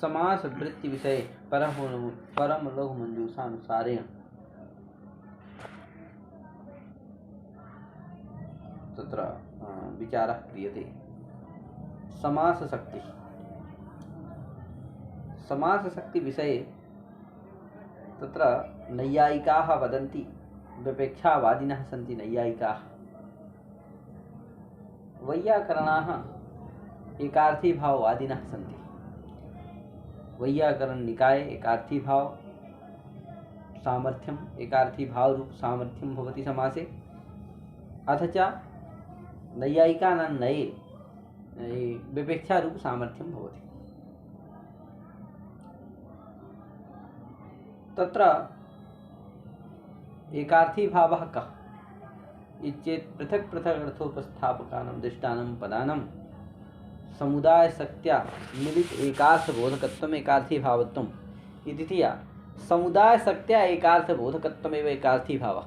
समास वृत्ति विषये परम लघु मंजूषानुसारेण तत्र विचारः क्रियते। समास शक्ति विषये तत्र नैयायिकाः वदन्ति, विपेक्षावादिनः सन्ति नैयायिकाः। वैयाकरणाः एकार्थी भाववादिनः सन्ति। वैयाकरण निकाये एकार्थी भाव सामर्थ्यम एकार्थी भाव रूप सामर्थ्यम भवति समासे, अथ च नैयायिकानां नये विपेक्षा रूप सामर्थ्यम भवति। तत्र एकार्थी भावः कः इत्येतत् पृथक् पृथक् अर्थोपस्थापकानां दृष्टानां पदानां समुदायशक्त्या मिलित एकार्थबोधकत्वम् एकार्थी भावत्वम् इति धिया समुदायशक्त्या एकार्थबोधकत्वमेव एकार्थी भावः।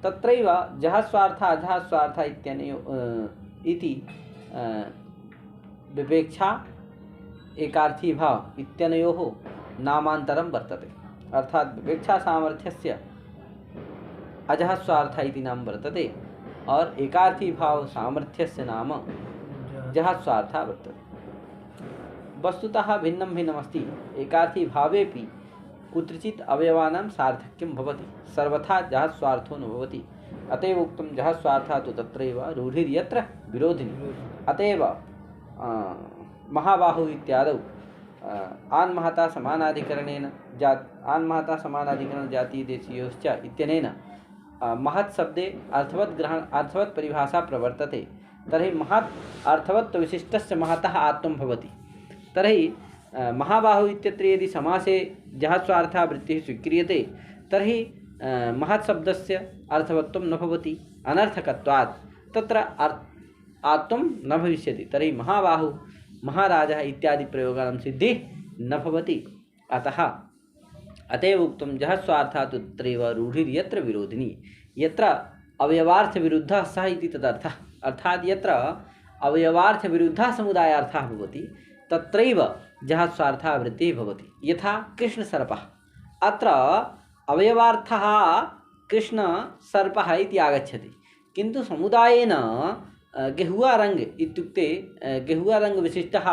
तत्रैव जः स्वार्थः अजः स्वार्थः इति विपेक्षा एकार्थी भाव इत्यनयोः नामान्तरं वर्तते। अर्थात् विपेक्षा सामर्थ्यस्य अजः स्वार्थः इति नाम वर्तते और एकार्थी भाव सामर्थ्यस्य नाम जः स्वार्थः वर्तते। वस्तुतः भिन्नं भिन्नमस्ति। एकार्थी भावेपि कुत्रचित् अवयवानां सार्थक्यं भवति, सर्वथा जः स्वार्थो न भवति। अतएव उक्तं जः स्वार्थः तु तत्रैव रूढिर्यत्र विरोधिनी। अतएव महाबाहु इत्यादौ आन्महता समानाधिकरणेन आन्महता समानाधिकरण जातीय देशीयोश्च इत्यनेन महत् शब्दे अर्थवत् परिभाषा प्रवर्तते। तर्हि महत् अर्थवत् विशिष्टस्य महतः आत्मं भवति। तर्हि महाबाहु इत्यत्र यदि समासे जः स्वार्थः वृत्तिः स्वीक्रियते तर्हि महत् शब्दस्य अर्थवत्वं न भवति, अनर्थकत्वात् तत्र आत्मं न भविष्यति। तर्हि महाबाहु महाराजः इत्यादि प्रयोगानां सिद्धिः न भवति। अतएव उक्तं जः स्वार्थः तत्रैव रूढिर्यत्र विरोधिनी। यत्र अवयवार्थ विरुद्धः सः इति तदर्थः। अर्थात् यत्र अवयवार्थ विरुद्धः समुदायार्थः भवति तत्रैव जः स्वार्थः वृत्तिः भवति। यथा कृष्णसर्पः, अत्र अवयवार्थः कृष्णसर्पः इति आगच्छति, किन्तु समुदायेन गेहुआरङ्ग इत्युक्ते गेहुआरङ्गविशिष्टः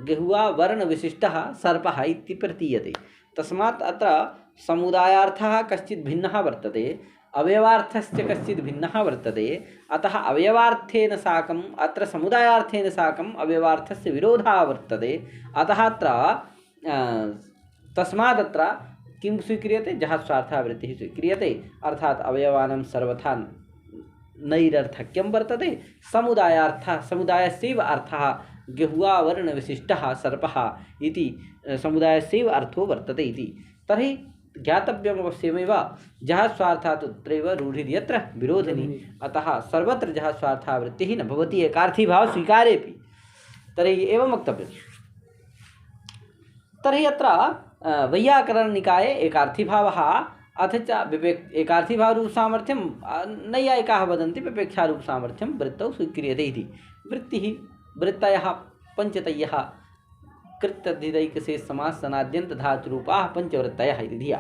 गेहुआवर्णविशिष्टः सर्पः इति प्रतीयते। तस्मात् अत्र समुदायार्थः कश्चित् भिन्नः वर्तते, अवयवार्थस्य कश्चित् भिन्नः वर्तते। अतः अवयवार्थेन साकम् अत्र समुदायार्थेन साकम् अवयवार्थस्य विरोधः वर्तते। अतः अत्र तस्मादत्र किं स्वीक्रियते, जः स्वार्थः वृत्तिः स्वीक्रियते। अर्थात् अवयवानां सर्वथा नैरर्थक्यं वर्तते। समुदायस्यैव अर्थः गेहुआवर्णविशिष्टः सर्पः इति समुदायस्यैव अर्थो वर्तते इति। तर्हि ज्ञातव्यम् अवश्यमेव जः स्वार्थः तत्रैव रूढिर्यत्र विरोधिनी। अतः सर्वत्र जः स्वार्थः वृत्तिः न भवति एकार्थी भाव स्वीकारेपि। तर्हि एवं वक्तव्यं। तर्हि अत्र वैयाकरणनिकाये एकार्थी भावः अथ च एकार्थी भावरूप सामर्थ्यं नैयायिकाः वदन्ति विपेक्षारूप सामर्थ्यं वृत्तौ स्वीक्रियते इति। वृत्तयः पञ्चतयः कृत्यधिदैकशेष समास सनाद्यन्त धातुरूपाः पञ्चवृत्तयः इति धिया।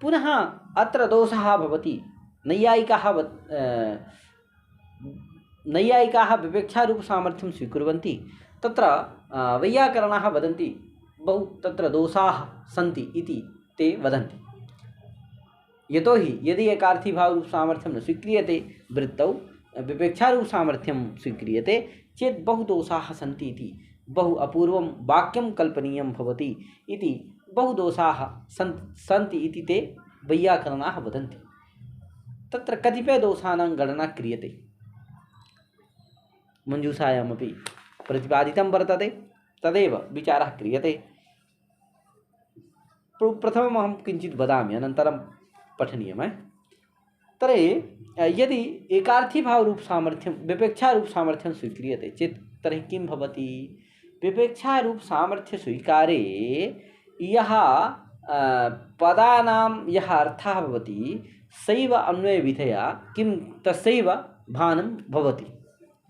पुनः अत्र दोषः भवति। नैयायिकाः विपेक्षारूप सामर्थ्यं स्वीकुर्वन्ति, तत्र वैयाकरणाः वदन्ति बहु तत्र दोषाः सन्ति इति ते वदन्ति। यतोहि यदि एकार्थी भावरूप सामर्थ्यं न स्वीक्रियते, वृत्तौ विपेक्षारूप सामर्थ्यं स्वीक्रियते चेत् बहु दोषाः सन्ति इति, बहु अपूर्वं वाक्यं कल्पनीयं भवति इति, बहु दोषाः सन्ति इति ते वैयाकरणाः वदन्ति। तत्र कतिपयदोषाणां गणना क्रियते, मञ्जूषायामपि प्रतिपादितं वर्तते, तदेव विचारः क्रियते। प्रथमम् अहं किञ्चित् वदामि, अनन्तरं पठनीयम्। तर्हि यदि एकार्थी भावरूप सामर्थ्यं विपेक्षारूप सामर्थ्यं स्वीक्रियते चेत् तर्हि किं भवति? विपेक्षारूप सामर्थ्य स्वीकारे यः पदानां यः अर्थः भवति सैव अन्वयविधया किं तस्यैव भानं भवति,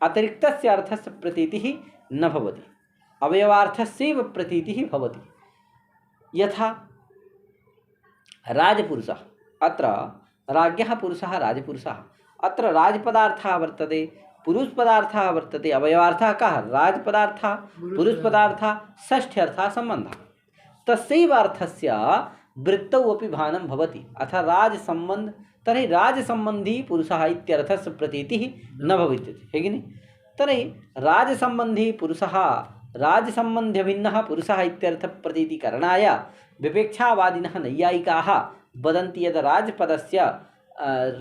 अतिरिक्तस्य अर्थस्य प्रतीतिः न भवति। अवयवार्थस्यैव प्रतीतिः भवति। यथा राजपुरुषः, अत्र राज्ञः पुरुषः राजपुरुषः, अत्र राजपदार्थः वर्तते, पुरुषपदार्थः वर्तते। अवयवार्थः कः? राजपदार्थः, पुरुषपदार्थः, षष्ठ्यर्थः सम्बन्धः। तस्यैव अर्थस्य वृत्तौ अपि भानं भवति। अथ राजसम्बन्ध, तर्हि राजसम्बन्धी पुरुषः इत्यर्थस्य प्रतीतिः न भविष्यति, है कि नहीं? तर्हि राजसम्बन्धी पुरुषः, राजसम्बन्ध्यभिन्नः पुरुषः इत्यर्थ प्रतीतिकरणाय विवेक्षावादिनः नैयायिकाः वदन्ति यद् राजपदस्य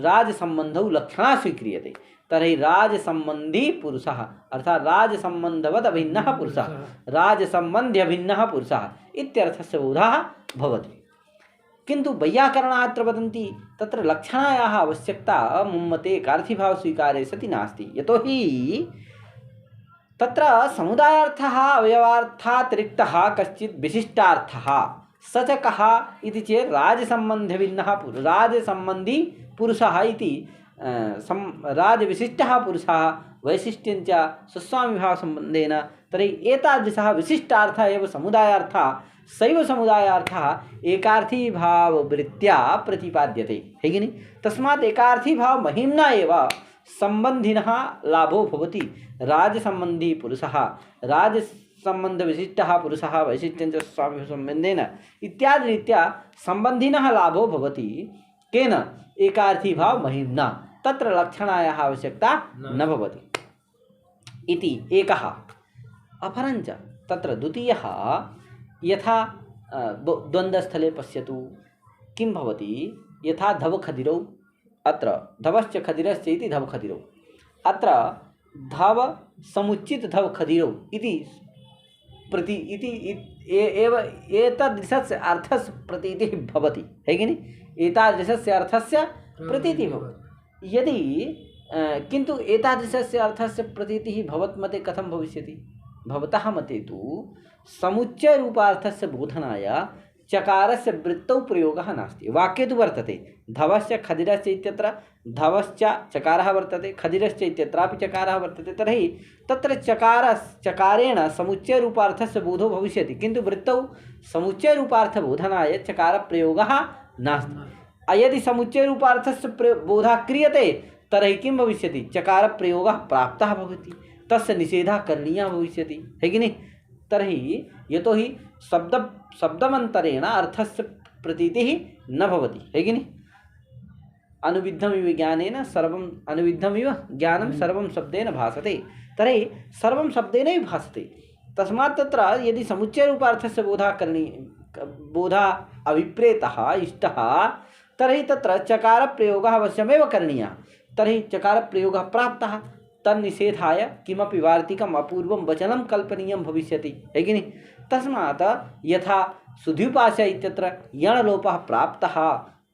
राजसम्बन्धौ लक्षणा स्वीक्रियते। तर्हि राजसम्बन्धी पुरुषः अर्थात् राजसम्बन्धवद् अभिन्नः पुरुषः, राजसम्बन्ध्यभिन्नः पुरुषः इत्यर्थस्य बोधः भवति। किन्तु वैयाकरणाः अत्र वदन्ति तत्र लक्षणायाः आवश्यकता मुम्मते एकार्थीभावस्वीकारे सति नास्ति। यतोहि तत्र समुदायार्थः अवयवार्थातिरिक्तः कश्चित् विशिष्टार्थः स च कः इति चेत् राजसम्बन्धभिन्नः राजसम्बन्धी पुरुषः इति राजविशिष्टः पुरुषः वैशिष्ट्यञ्च स्वस्वामिभावसम्बन्धेन। तर्हि एतादृशः विशिष्टार्थः एव समुदायार्थः, सैव समुदायार्थः एकार्थीभाववृत्त्या प्रतिपाद्यते, है कि नहीं? तस्मात् एकार्थीभाव महिम्ना एव सम्बन्धिनः लाभो भवति। राजसम्बन्धी पुरुषः, राजसम्बन्धविशिष्टः पुरुषः वैशिष्ट्यञ्च स्वामिभावसम्बन्धेन इत्यादिरीत्या सम्बन्धिनः लाभो भवति। केन? एकार्थीभाव महिम्ना। तत्र लक्षणायाः आवश्यकता न भवति इति एकः। अपरञ्च तत्र द्वितीयः, यथा द्वन्द्वस्थले पश्यतु किं भवति। यथा धवखदिरौ, अत्र धवश्च खदिरश्च इति धवखदिरौ, अत्र धव समुचित धवखदिरौ इति प्रति इति एव एतादृशस्य अर्थस्य प्रतीतिः भवति, है कि नहीं? एतादृशस्य अर्थस्य प्रतीतिः भवति। यदि किन्तु एतादृशस्य अर्थस्य प्रतीतिः भवत्मते कथं भविष्यति? भवतः मते तु समुच्चयरूपार्थस्य बोधनाय चकारस्य वृत्तौ प्रयोगः नास्ति। वाक्ये तु वर्तते धवश्च खदिरश्च इत्यत्र धवश्च चकारः वर्तते, खदिरश्च इत्यत्रापि चकारः वर्तते। तर्हि तत्र चकारेण समुच्चयरूपार्थस्य बोधो भविष्यति, किन्तु वृत्तौ समुच्चयरूपार्थबोधनाय चकारप्रयोगः नास्ति। यदि समुच्चयरूपार्थस्य बोधः क्रियते तर्हि किं भविष्यति? चकारप्रयोगः प्राप्तः भवति, तस्य निषेधः करणीयः भविष्यति, है कि नहीं? तर्हि यतोहि शब्दमन्तरेण अर्थस्य प्रतीतिः न भवति, है कि नहीं? अनुविद्धमिव ज्ञानेन सर्वम् अनुविद्धमिव ज्ञानं सर्वं शब्देन भासते। तर्हि सर्वं शब्देनैव भासते। तस्मात् तत्र यदि समुच्चयरूपार्थस्य बोधः अभिप्रेतः इष्टः तर्हि तत्र चकारप्रयोगः अवश्यमेव करणीयः। तर्हि चकारप्रयोगः प्राप्तः, तन्निषेधाय किमपि वार्तिकम् अपूर्वं वचनं कल्पनीयं भविष्यति, है कि नहीं? तस्मात् यथा सुध्युपास्य इत्यत्र यणलोपः प्राप्तः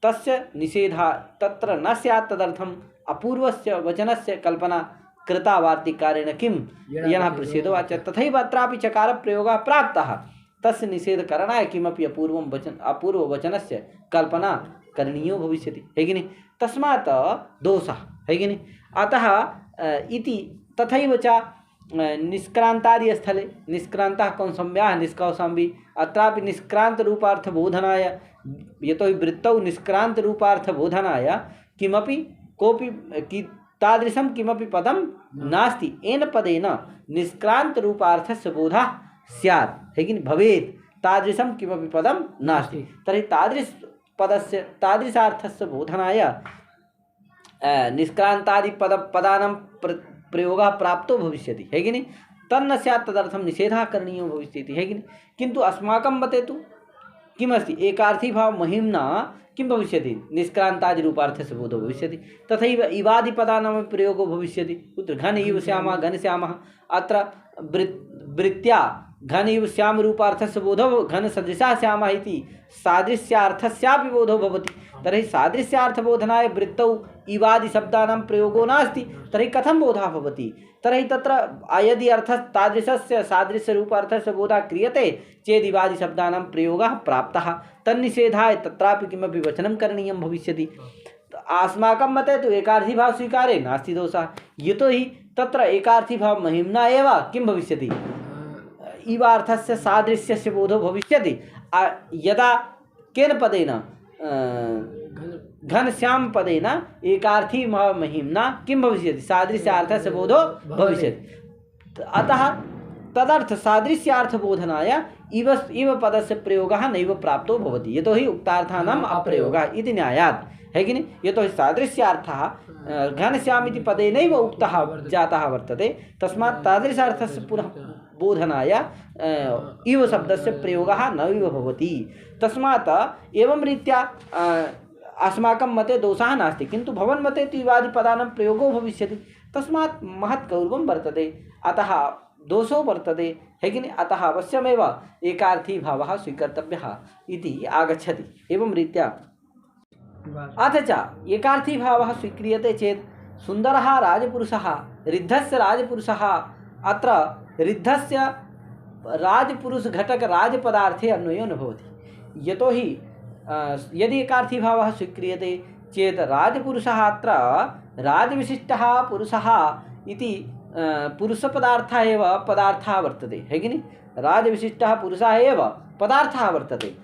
तस्य निषेधः तत्र न स्यात्, तदर्थम् अपूर्वस्य वचनस्य कल्पना कृता वार्तिकारेण किं यणः प्रसिद्धो वाच्यः। तथैव अत्रापि चकारप्रयोगः प्राप्तः, तस्य निषेधकरणाय किमपि अपूर्ववचनस्य कल्पना करणीयो भविष्यति, है कि नहीं? तस्मात् दोषः, है कि नहीं? अतः इति तथैव च निष्क्रांतादिस्थले निष्क्रान्तः कौसम्याः निष्कौसम्बी, अत्रापि निष्क्रान्तरूपार्थबोधनाय, यतोहि वृत्तौ निष्क्रान्तरूपार्थबोधनाय किमपि कोऽपि तादृशं किमपि पदं नास्ति। येन पदेन निष्क्रान्तरूपार्थस्य बोधः स्यात्, है कि भवेत्, तादृशं किमपि पदं नास्ति। तर्हि तादृशपदस्य तादृशार्थस्य बोधनाय निष्क्रान्तादिपदानां प्रयोगः प्राप्तो भविष्यति, है कि नहीं? तन्न स्यात्, तदर्थं निषेधः करणीयो भविष्यति, है कि नहीं? किन्तु अस्माकं मते तु किमस्ति? एकार्थीभाव महिम्ना किं भविष्यति? निष्क्रान्तादिरूपार्थस्य बोधो भविष्यति। तथैव इवादिपदानां प्रयोगो भविष्यति। कुत्र? घन इव श्यामः, घनश्यामः, अत्र वृत्त्या घन इव श्यामरूपार्थस्य बोधो घनसदृशः श्यामः इति सादृश्यार्थस्यापि बोधो भवति। तर्हि सादृश्यार्थबोधनाय वृत्तौ इवादिशब्दानां प्रयोगो नास्ति, तर्हि कथं बोधः भवति? तर्हि तत्र यदि अर्थः तादृशस्य सादृश्यरूपार्थस्य बोधः क्रियते चेत् इवादिशब्दानां प्रयोगः प्राप्तः, तन्निषेधाय तत्रापि किमपि वचनं करणीयं भविष्यति। अस्माकं मते तु एकार्थीभाव स्वीकारे नास्ति दोषः, यतोहि तत्र एकार्थीभाव महिम्ना एव किं भविष्यति? इवार्थस्य सादृश्यस्य बोधो भविष्यति। यदा केन पदेन घनश्याम पदेन एकार्थी महिम्ना किं भविष्यति, सादृश्यार्थस्य बोधो भविष्यति। अतः तदर्थ सादृश्यार्थबोधनाय इव पदस्य प्रयोगः नैव प्राप्तो भवति, यतोहि उक्तार्थानाम् अप्रयोगः इति न्यायात्, है कि नहीं। यतोहि सादृश्यार्थः घनश्याम इति पदेनैव उक्तः जातः वर्तते, तस्मात् तादृशार्थस्य पुनः बोधनाय इव शब्दस्य प्रयोगः नैव भवति। तस्मात् एवं रीत्या अस्माकं मते दोषः नास्ति, किन्तु भवन् मते तु इवादिपदानां प्रयोगो भविष्यति, तस्मात् महत् गौरवं वर्तते, अतः दोषो वर्तते, है कि नहीं। अतः अवश्यमेव एकार्थी भावः स्वीकर्तव्यः इति आगच्छति। एवं रीत्या अथ च एकार्थी भावः स्वीक्रियते चेत् सुन्दरः राजपुरुषः ऋद्धस्य राजपुरुषः, अत्र ऋद्धस्य राजपुरुषघटक राजपदार्थे अन्वयो न भवति। यतोहि यदि एकार्थी भावः स्वीक्रियते चेत् राजपुरुषः अत्र राजविशिष्टः पुरुषः इति पुरुषपदार्थः एव पदार्थः वर्तते, है कि नहीं। राजविशिष्टः पुरुषः एव पदार्थः वर्तते।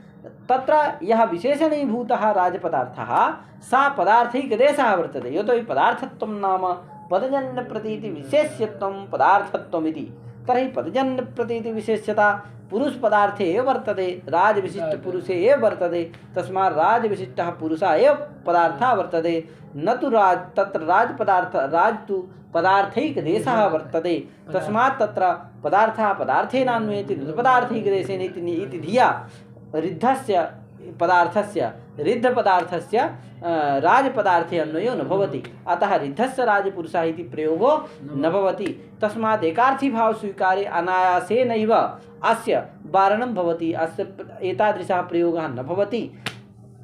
तत्र यः विशेषणीभूतः राजपदार्थः सा पदार्थैकदेशः वर्तते। यतोहि पदार्थत्वं नाम पदजन्यप्रतीति विशेष्यत्वं पदार्थत्वम् इति। तर्हि पदजन्यप्रतीति विशेष्यता पुरुषपदार्थे एव वर्तते, राजविशिष्टपुरुषे एव वर्तते, तस्मात् राजविशिष्टः पुरुषः एव पदार्थः वर्तते, न तु तत्र राजपदार्थ राज तु पदार्थैकदेशः वर्तते। तस्मात् तत्र पदार्थः पदार्थेनान्वयति पदार्थैकदेशेन इति धिया ऋद्धस्य पदार्थस्य ऋद्धपदार्थस्य राजपदार्थे अन्वयो न भवति। अतः ऋद्धस्य राजपुरुषः इति प्रयोगो न भवति। तस्मात् एकार्थी भाव स्वीकारे अनायासेनैव अस्य वारणं भवति, अस्य एतादृशः प्रयोगः न भवति।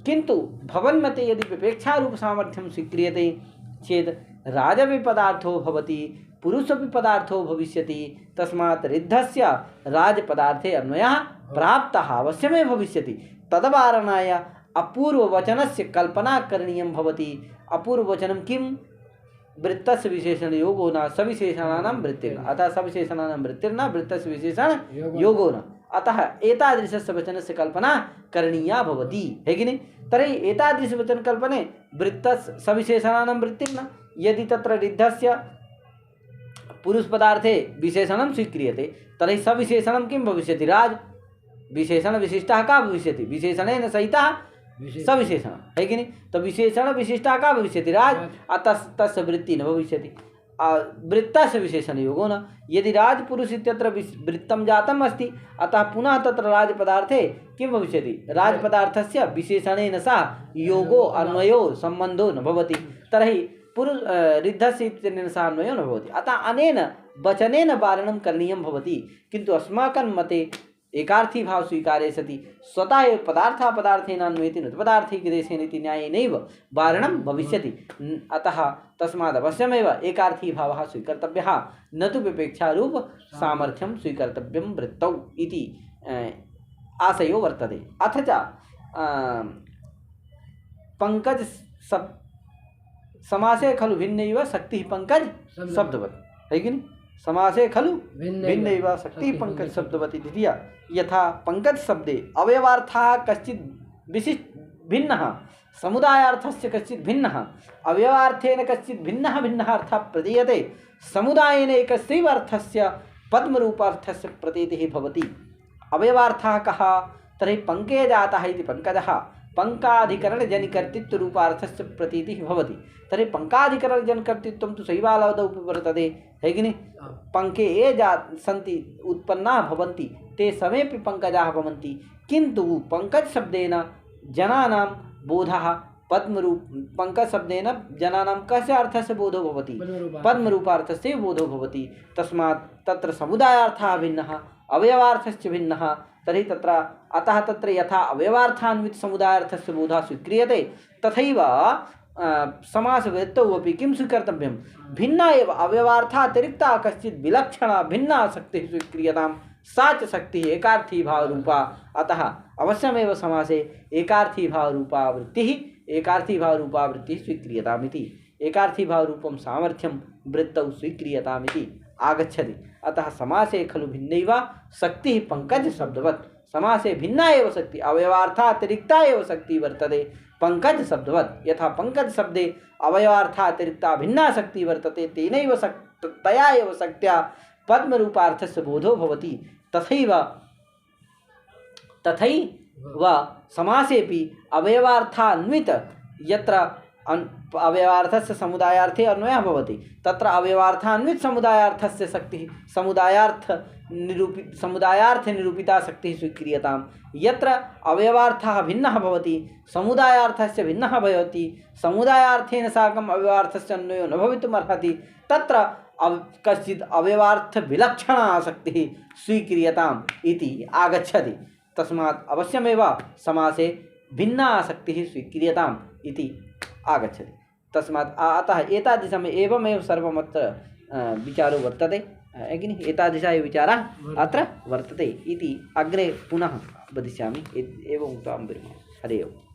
किन्तु भवन्मते यदि विपेक्षारूप सामर्थ्यं स्वीक्रियते चेत् राजपि पदार्थो भवति, पुरुषपि पदार्थो भविष्यति। तस्मात् ऋद्धस्य राजपदार्थे अन्वयः प्राप्तः अवश्यमेव भविष्यति। तद्वारणाय अपूर्ववचनस्य कल्पना करणीयं भवति। अपूर्ववचनं किं? वृत्तस्य विशेषणयोगो न सविशेषणानां वृत्तिर्न, अतः सविशेषणानां वृत्तिर्न वृत्तस्य विशेषणयोगो न, अतः एतादृशस्य वचनस्य कल्पना करणीया भवति, है कि नहीं। तर्हि एतादृशवचनकल्पने वृत्तस्य सविशेषणानां वृत्तिर्न, यदि तत्र ऋद्धस्य पुरुषपदार्थे विशेषणं स्वीक्रियते तर्हि सविशेषणं किं भविष्यति? राज। विशेषण विशिष्टः का भविष्यति? विशेषणेन सहितः सविशेषण, है कि नहीं। तो विशेषण विशिष्टः का भविष्यति? राज। अतः तस्य वृत्ति न भविष्यति। वृत्तस्य विशेषणयोगो न, यदि राजपुरुष इत्यत्र वृत्तं जातम् अस्ति, अतः पुनः तत्र राजपदार्थे किं भविष्यति? राजपदार्थस्य विशेषणेन सह योगो अन्वयो सम्बन्धो न भवति। तर्हि ऋद्धस्य इत्यनेन सह अन्वयो न भवति। अतः अनेन वचनेन वारणं करणीयं भवति। किन्तु अस्माकं मते एकार्थी भाव स्वीकारे सति स्वतः एव पदार्थः पदार्थेनान्वयति न पदार्थैकदेशेन इति न्यायेनैव वारणं भविष्यति। अतः तस्मात् अवश्यमेव एकार्थी भावः स्वीकर्तव्यः, न तु विपेक्षारूप सामर्थ्यं स्वीकर्तव्यं वृत्तौ इति आशयो वर्तते। अथ च पंकज समासे खलु भिन्नैव शक्तिः पंकज शब्दवत्, है कि नहीं। समासे खलु भिन्नैव शक्तिः पंकज शब्दवत् इति धिया यथा पंकज शब्दे अवयवार्थः कश्चित् विशिष्ट भिन्नः, समुदायार्थस्य कश्चित् भिन्नः, अवयवार्थेन कश्चित् भिन्नः भिन्नः अर्थः प्रतीयते, समुदायेन एकस्यैव अर्थस्य पद्मरूपार्थस्य प्रतीतिः भवति। अवयवार्थः कः? तर्हि पंके जातः इति पंकजः पंकाधिकरणजनिकर्तृत्वरूपार्थस्य प्रतीतिः भवति। तर्हि पंकाधिकरणजनिकर्तृत्वं तु शैवालादौ वर्तते, है कि नहीं। पंके ये सन्ति उत्पन्नाः भवन्ति ते समेपि पंकजाः भवन्ति, किन्तु पंकज शब्देन जनानां बोधः पद्मरूप पंकज शब्देन जनानां कस्य अर्थस्य बोधो भवति? पद्मरूपार्थस्य बोधो भवति। तस्मात् तत्र समुदायार्थः भिन्नः, अवयवार्थश्च भिन्नः। तर्हि तत्र अतः तत्र यथा अवयवार्थान्वित समुदायार्थस्य बोधः स्वीक्रियते तथैव समासवृत्तौ अपि किं स्वीकर्तव्यं? भिन्ना एव अवयवार्थातिरिक्ता कश्चित् विलक्षणा भिन्ना शक्तिः स्वीक्रियतां, सा च शक्तिः एकार्थी भावरूपा। अतः अवश्यमेव समासे एकार्थी भावरूपा वृत्तिः स्वीक्रियतामिति, एकार्थी भावरूपं सामर्थ्यं वृत्तौ स्वीक्रियतामिति आगच्छति। अतः समासे खलु भिन्नैव शक्तिः पंकज शब्दवत्। समासे भिन्ना एव शक्ति अवयवार्थातिरिक्ता एव शक्ति वर्तते पंकज शब्दवत्। यथा पंकज शब्दे अवयवार्थातिरिक्ता भिन्ना शक्ति वर्तते तेनैव तया एव शक्त्या पद्मरूपार्थस्य बोधो भवति। तथैव समासेपि अवयवार्थान्वित यत्र अवयवार्थस्य समुदायार्थे अन्वयः भवति तत्र अवयवार्थान्वित समुदायार्थस्य शक्तिः समुदायार्थे निरूपिता शक्तिः स्वीक्रियताम्। यत्र अवयवार्थः भिन्नः भवति समुदायार्थस्य भिन्नः भवति समुदायार्थेन साकम् अवयवार्थस्य अन्वयो न भवितुमर्हति तत्र कश्चित् अवयवार्थविलक्षणा शक्तिः स्वीक्रियताम् इति आगच्छति। तस्मात् अवश्यमेव समासे भिन्ना शक्तिः स्वीक्रियताम् इति आगच्छति। तस्मात् अतः एतादृशम् एवमेव सर्वमत्र विचारो वर्तते एतादृशः विचारः अत्र वर्तते इति अग्रे पुनः वदिष्यामि। एवम् उक्त्वा विरमामि। हरे ओम्।